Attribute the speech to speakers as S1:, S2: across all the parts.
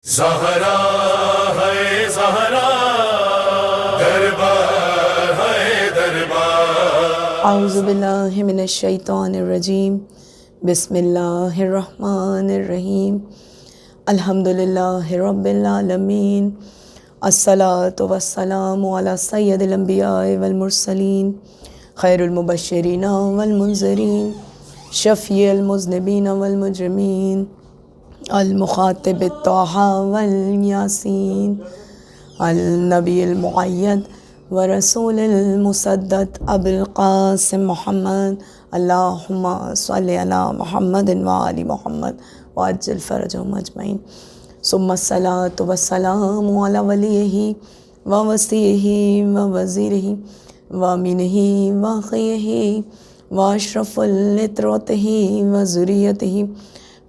S1: زہرا ہے زہرا، دربار ہے دربار۔
S2: اعوذ باللہ من الشیطان الرجیم، بسم اللہ الرحمن الرحیم، الحمدللہ رب العالمین، الصلاۃ والسلام علی سید الانبیاء والمرسلین، خیر المبشرین والمنذرین، شفیع المذنبین والمجرمین، المخاطب الطٰہٰ والیاسین، النبی المؤید ورسول المسدد ابو القاسم محمد، اللہم صلی علی محمد وآل محمد وعجل فرجہم اجمعین، ثم الصلاۃ والسلام علی ولیہ ووصیہ ووزیرہ وامینہ واخیہ واشرف الطرتہ وذریتہ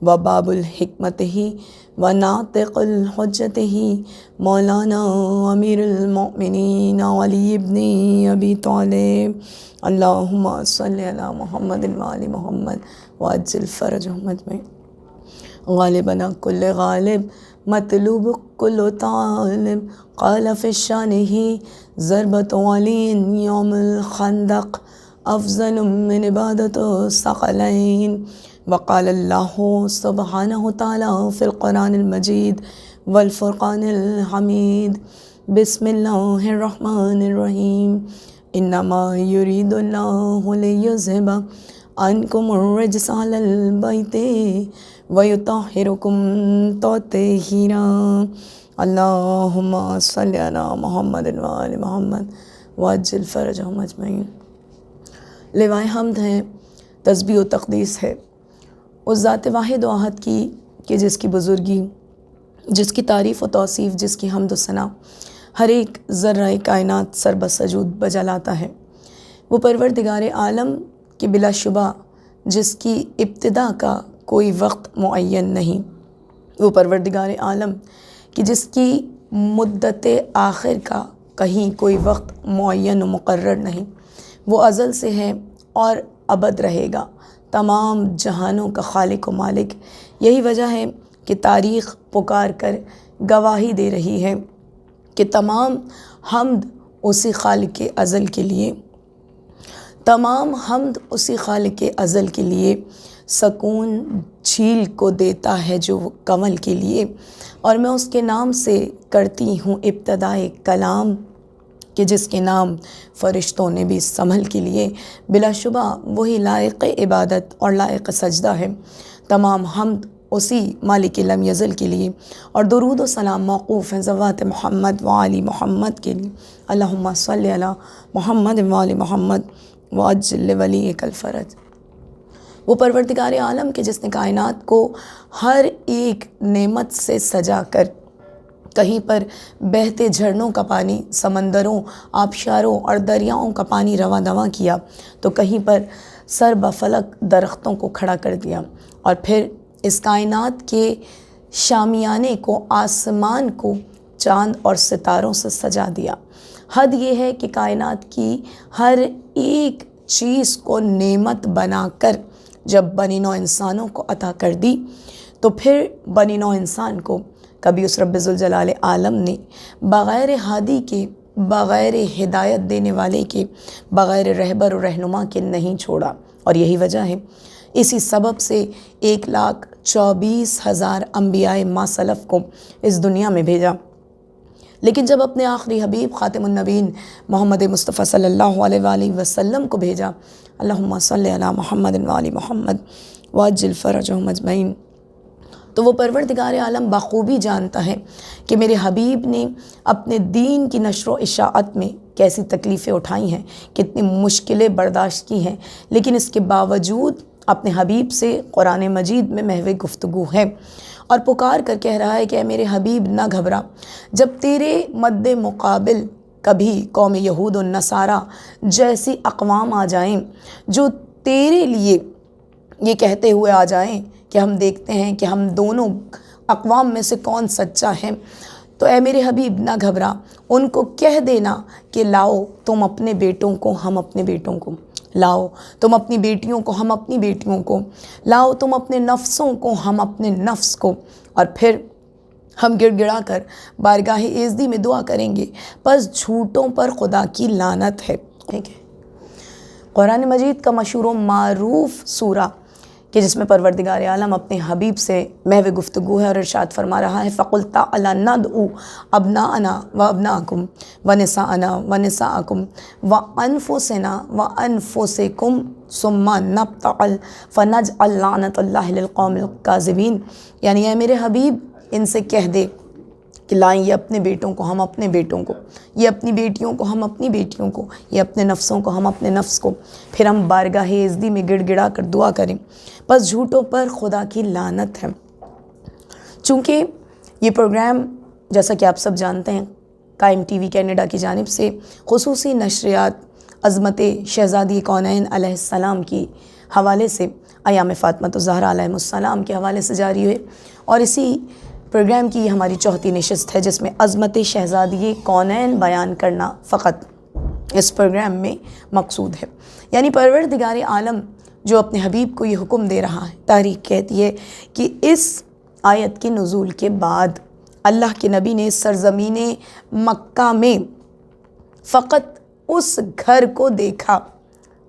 S2: وباب الحکمتہ وناطق الحجتہ، مولانا امیر المؤمنین علی ابن ابی طالب، اللہم صلی علی محمد وآل محمد وعجل فرجہم اجمعین۔ غالبنا کل غالب، مطلوب کل طالب، قال فی شانہ ضربۃ علی یوم الخندق افضل من عبادۃ الثقلین، وقال اللہ سبحانہ تعالی فی القرآن المجید والفرقان الحمید، بسم اللہ الرحمن الرحیم، انما یرید اللہ لیذھب عنکم الرجس اہل البیت ویطہرکم تطہیرا، اللہم صلی علی محمد وآل محمد وعجل فرجہم اجمعین۔ لوائے حمد ہے، تسبیح و تقدیس ہے اس ذات واحد و احد کی کہ جس کی بزرگی، جس کی تعریف و توصیف، جس کی حمد و ثنا ہر ایک ذرہ کائنات سر بسجود بجا لاتا ہے۔ وہ پروردگار عالم کہ بلا شبہ جس کی ابتدا کا کوئی وقت معین نہیں، وہ پروردگار عالم کہ جس کی مدت آخر کا کہیں کوئی وقت معین و مقرر نہیں، وہ ازل سے ہے اور ابد رہے گا، تمام جہانوں کا خالق و مالک۔ یہی وجہ ہے کہ تاریخ پکار کر گواہی دے رہی ہے کہ تمام حمد اسی خالق ازل کے لیے، تمام حمد اسی خالق ازل کے لیے، سکون جھیل کو دیتا ہے جو وہ کمل کے لیے، اور میں اس کے نام سے کرتی ہوں ابتدائے کلام کہ جس کے نام فرشتوں نے بھی سنبھل کے لیے، بلا شبہ وہی لائق عبادت اور لائق سجدہ ہے۔ تمام حمد اسی مالک لم یزل کے لیے، اور درود و سلام موقوف ہیں ذوات محمد وآل محمد کے لیے، اللہم صلی علی محمد وآل محمد وعجل لولیک الفرج۔ وہ پروردگار عالم کے جس نے کائنات کو ہر ایک نعمت سے سجا کر، کہیں پر بہتے جھرنوں کا پانی، سمندروں، آبشاروں اور دریاؤں کا پانی رواں دواں کیا، تو کہیں پر سر بفلک درختوں کو کھڑا کر دیا، اور پھر اس کائنات کے شامیانے کو، آسمان کو چاند اور ستاروں سے سجا دیا۔ حد یہ ہے کہ کائنات کی ہر ایک چیز کو نعمت بنا کر جب بنی نوع انسانوں کو عطا کر دی، تو پھر بنی نوع انسان کو کبھی اس رب ذوالجلال عالم نے بغیر ہادی کے، بغیر ہدایت دینے والے کے، بغیر رہبر و رہنما کے نہیں چھوڑا، اور یہی وجہ ہے، اسی سبب سے 1,24,000 انبیاء ما سلف کو اس دنیا میں بھیجا، لیکن جب اپنے آخری حبیب خاتم النبیین محمد مصطفیٰ صلی اللہ علیہ وآلہ وسلم کو بھیجا، اللہم صلی علی محمد وآل محمد وعجل فرجہم اجمعین، تو وہ پروردگار عالم بخوبی جانتا ہے کہ میرے حبیب نے اپنے دین کی نشر و اشاعت میں کیسی تکلیفیں اٹھائی ہیں، کتنی مشکلیں برداشت کی ہیں، لیکن اس کے باوجود اپنے حبیب سے قرآن مجید میں محو گفتگو ہے، اور پکار کر کہہ رہا ہے کہ اے میرے حبیب نہ گھبرا، جب تیرے مد مقابل کبھی قوم یہود و نصارہ جیسی اقوام آ جائیں جو تیرے لیے یہ کہتے ہوئے آ جائیں کہ ہم دیکھتے ہیں کہ ہم دونوں اقوام میں سے کون سچا ہے، تو اے میرے حبیب نہ گھبرا، ان کو کہہ دینا کہ لاؤ تم اپنے بیٹوں کو، ہم اپنے بیٹوں کو، لاؤ تم اپنی بیٹیوں کو، ہم اپنی بیٹیوں کو، لاؤ تم اپنے نفسوں کو، ہم اپنے نفس کو، اور پھر ہم گڑ گڑا کر بارگاہ ایزدی میں دعا کریں گے، بس جھوٹوں پر خدا کی لعنت ہے۔ قرآن مجید کا مشہور و معروف سورہ کہ جس میں پروردگار عالم اپنے حبیب سے محو گفتگو ہے اور ارشاد فرما رہا ہے فَقُلْ تَعَالَوْا نَدْعُوا أَبْنَاءَنَا وَأَبْنَاءَكُمْ وَنِسَاءَنَا وَنِسَاءَكُمْ وَأَنفُسَنَا وَأَنفُسَكُمْ ثُمَّ نَبْتَهِلْ فَنَجْعَلْ لَعْنَةَ اللَّهِ لِلْقَوْمِ الْكَاذِبِينَ، یعنی اے میرے حبیب ان سے کہہ دے کہ لائیں یہ اپنے بیٹوں کو ہم اپنے بیٹوں کو، یہ اپنی بیٹیوں کو ہم اپنی بیٹیوں کو، یہ اپنے نفسوں کو ہم اپنے نفس کو، پھر ہم بارگاہ عزدی میں گڑ گڑا کر دعا کریں، بس جھوٹوں پر خدا کی لعنت ہے۔ چونکہ یہ پروگرام جیسا کہ آپ سب جانتے ہیں قائم ٹی وی کینیڈا کی جانب سے خصوصی نشریات عظمت شہزادی کونین علیہ السلام کی حوالے سے ایام فاطمۃ الزہرا علیہ السلام کے حوالے سے جاری ہوئے، اور اسی پروگرام کی یہ ہماری چوتھی نشست ہے جس میں عظمت شہزادی کونین بیان کرنا فقط اس پروگرام میں مقصود ہے۔ یعنی پروردگار عالم جو اپنے حبیب کو یہ حکم دے رہا ہے، تاریخ کہتی ہے کہ اس آیت کے نزول کے بعد اللہ کے نبی نے سرزمین مکہ میں فقط اس گھر کو دیکھا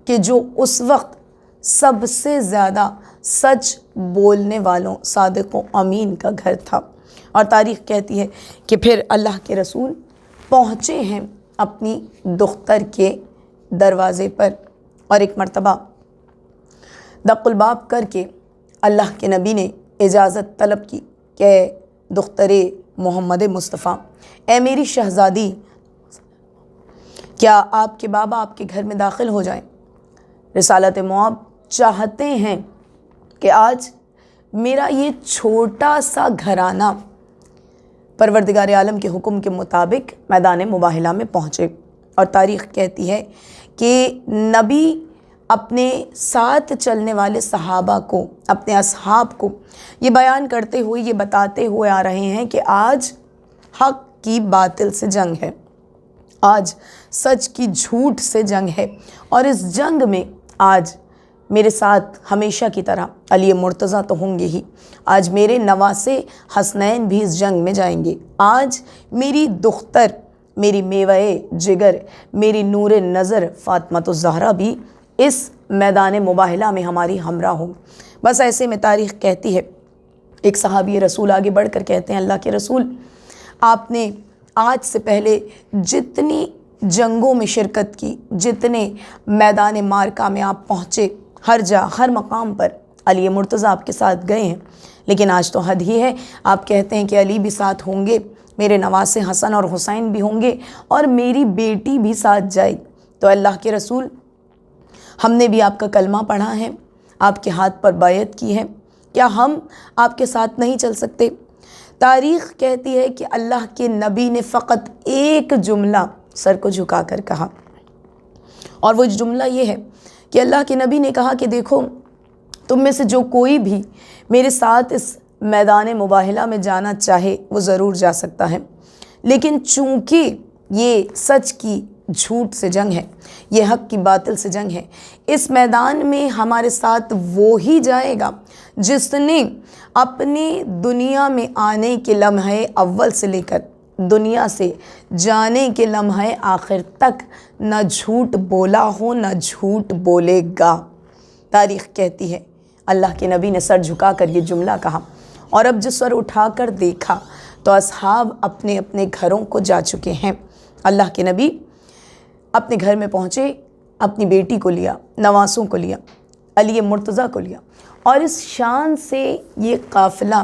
S2: کہ جو اس وقت سب سے زیادہ سچ بولنے والوں صادق و امین کا گھر تھا، اور تاریخ کہتی ہے کہ پھر اللہ کے رسول پہنچے ہیں اپنی دختر کے دروازے پر، اور ایک مرتبہ دق الباب کر کے اللہ کے نبی نے اجازت طلب کی کہ دختر محمد مصطفیٰ، اے میری شہزادی، کیا آپ کے بابا آپ کے گھر میں داخل ہو جائیں؟ رسالت مواب چاہتے ہیں کہ آج میرا یہ چھوٹا سا گھرانہ پروردگار عالم کے حکم کے مطابق میدان مباہلہ میں پہنچے، اور تاریخ کہتی ہے کہ نبی اپنے ساتھ چلنے والے صحابہ کو، اپنے اصحاب کو یہ بیان کرتے ہوئے، یہ بتاتے ہوئے آ رہے ہیں کہ آج حق کی باطل سے جنگ ہے، آج سچ کی جھوٹ سے جنگ ہے، اور اس جنگ میں آج میرے ساتھ ہمیشہ کی طرح علی مرتضیٰ تو ہوں گے ہی، آج میرے نواسے حسنین بھی اس جنگ میں جائیں گے، آج میری دختر، میری میوہ جگر، میری نور نظر فاطمۃ الزہرا بھی اس میدان مباہلہ میں ہماری ہمراہ ہوں۔ بس ایسے میں تاریخ کہتی ہے، ایک صحابی رسول آگے بڑھ کر کہتے ہیں اللہ کے رسول، آپ نے آج سے پہلے جتنی جنگوں میں شرکت کی، جتنے میدان معرکہ میں آپ پہنچے، ہر جا ہر مقام پر علی مرتضیٰ آپ کے ساتھ گئے ہیں، لیکن آج تو حد ہی ہے، آپ کہتے ہیں کہ علی بھی ساتھ ہوں گے، میرے نواسے حسن اور حسین بھی ہوں گے، اور میری بیٹی بھی ساتھ جائے۔ تو اللہ کے رسول، ہم نے بھی آپ کا کلمہ پڑھا ہے، آپ کے ہاتھ پر بیعت کی ہے، کیا ہم آپ کے ساتھ نہیں چل سکتے؟ تاریخ کہتی ہے کہ اللہ کے نبی نے فقط ایک جملہ سر کو جھکا کر کہا، اور وہ جملہ یہ ہے کہ اللہ کے نبی نے کہا کہ دیکھو، تم میں سے جو کوئی بھی میرے ساتھ اس میدان مباہلہ میں جانا چاہے وہ ضرور جا سکتا ہے، لیکن چونکہ یہ سچ کی جھوٹ سے جنگ ہے، یہ حق کی باطل سے جنگ ہے، اس میدان میں ہمارے ساتھ وہی جائے گا جس نے اپنے دنیا میں آنے کے لمحے اول سے لے کر دنیا سے جانے کے لمحے آخر تک نہ جھوٹ بولا ہو، نہ جھوٹ بولے گا۔ تاریخ کہتی ہے اللہ کے نبی نے سر جھکا کر یہ جملہ کہا، اور اب جو سر اٹھا کر دیکھا تو اصحاب اپنے اپنے گھروں کو جا چکے ہیں۔ اللہ کے نبی اپنے گھر میں پہنچے، اپنی بیٹی کو لیا، نواسوں کو لیا، علی مرتضیٰ کو لیا، اور اس شان سے یہ قافلہ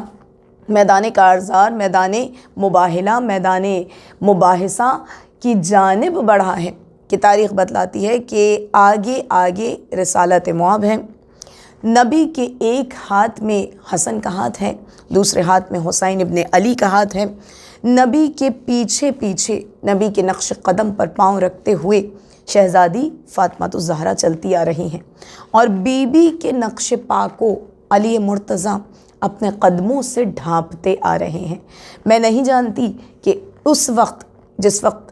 S2: میدان کارزار، میدان مباہلہ، میدان مباحثہ کی جانب بڑھا ہے کہ تاریخ بتلاتی ہے کہ آگے آگے رسالت مواب ہے، نبی کے ایک ہاتھ میں حسن کا ہاتھ ہے، دوسرے ہاتھ میں حسین ابن علی کا ہاتھ ہے، نبی کے پیچھے پیچھے نبی کے نقش قدم پر پاؤں رکھتے ہوئے شہزادی فاطمۃ الزہرا چلتی آ رہی ہیں، اور بی بی کے نقش پا کو علی مرتضیٰ اپنے قدموں سے ڈھانپتے آ رہے ہیں۔ میں نہیں جانتی کہ اس وقت، جس وقت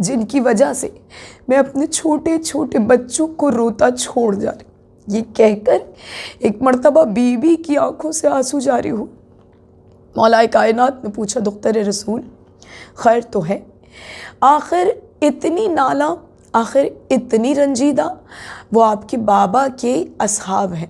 S2: جن کی وجہ سے میں اپنے چھوٹے چھوٹے بچوں کو روتا چھوڑ جا رہی ہوں۔ یہ کہہ کر ایک مرتبہ بیوی کی آنکھوں سے آنسو جاری ہو۔ مولا کائنات نے پوچھا دختر رسول خیر تو ہے؟ آخر اتنی نالہ، آخر اتنی رنجیدہ؟ وہ آپ کے بابا کے اصحاب ہیں،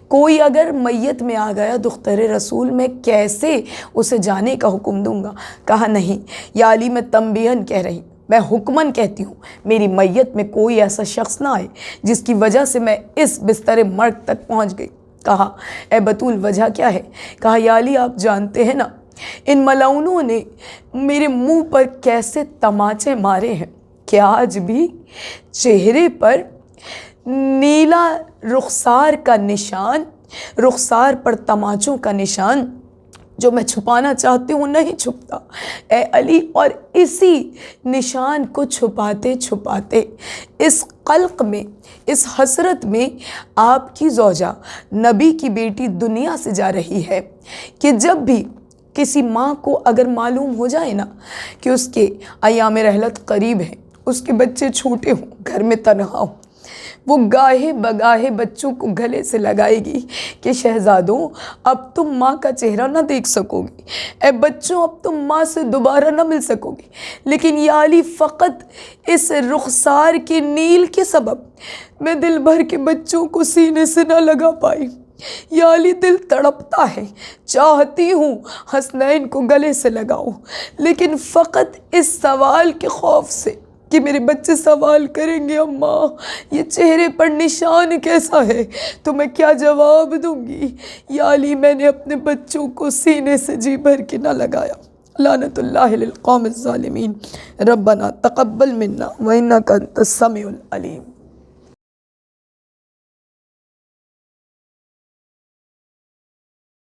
S2: کوئی اگر میت میں آ گیا دختر رسول میں کیسے اسے جانے کا حکم دوں گا؟ کہا نہیں یا علی، میں تنبیہن کہہ رہی ہوں، میں حکمن کہتی ہوں، میری میت میں کوئی ایسا شخص نہ آئے جس کی وجہ سے میں اس بستر مرگ تک پہنچ گئی۔ کہا اے بطول وجہ کیا ہے؟ کہا یا علی آپ جانتے ہیں نا ان ملعونوں نے میرے منہ پر کیسے تماچے مارے ہیں کہ آج بھی چہرے پر نیلا رخسار کا نشان، رخسار پر تماچوں کا نشان جو میں چھپانا چاہتی ہوں نہیں چھپتا اے علی۔ اور اسی نشان کو چھپاتے چھپاتے اس قلق میں، اس حسرت میں آپ کی زوجہ نبی کی بیٹی دنیا سے جا رہی ہے کہ جب بھی کسی ماں کو اگر معلوم ہو جائے نا کہ اس کے ایام رحلت قریب ہیں، اس کے بچے چھوٹے ہوں، گھر میں تنہا ہوں، وہ گاہے بگاہے بچوں کو گلے سے لگائے گی کہ شہزادوں اب تم ماں کا چہرہ نہ دیکھ سکو گی، اے بچوں اب تم ماں سے دوبارہ نہ مل سکو گی، لیکن یا علی فقط اس رخسار کے نیل کے سبب میں دل بھر کے بچوں کو سینے سے نہ لگا پائی۔ یا علی دل تڑپتا ہے، چاہتی ہوں حسنین کو گلے سے لگاؤں، لیکن فقط اس سوال کے خوف سے کہ میرے بچے سوال کریں گے اماں یہ چہرے پر نشان کیسا ہے تو میں کیا جواب دوں گی۔ یا علی میں نے اپنے بچوں کو سینے سے جی بھر کے نہ لگایا۔ لعنت اللہ للقوم الظالمین۔ ربنا تقبل منا وانک انت السمیع العلیم۔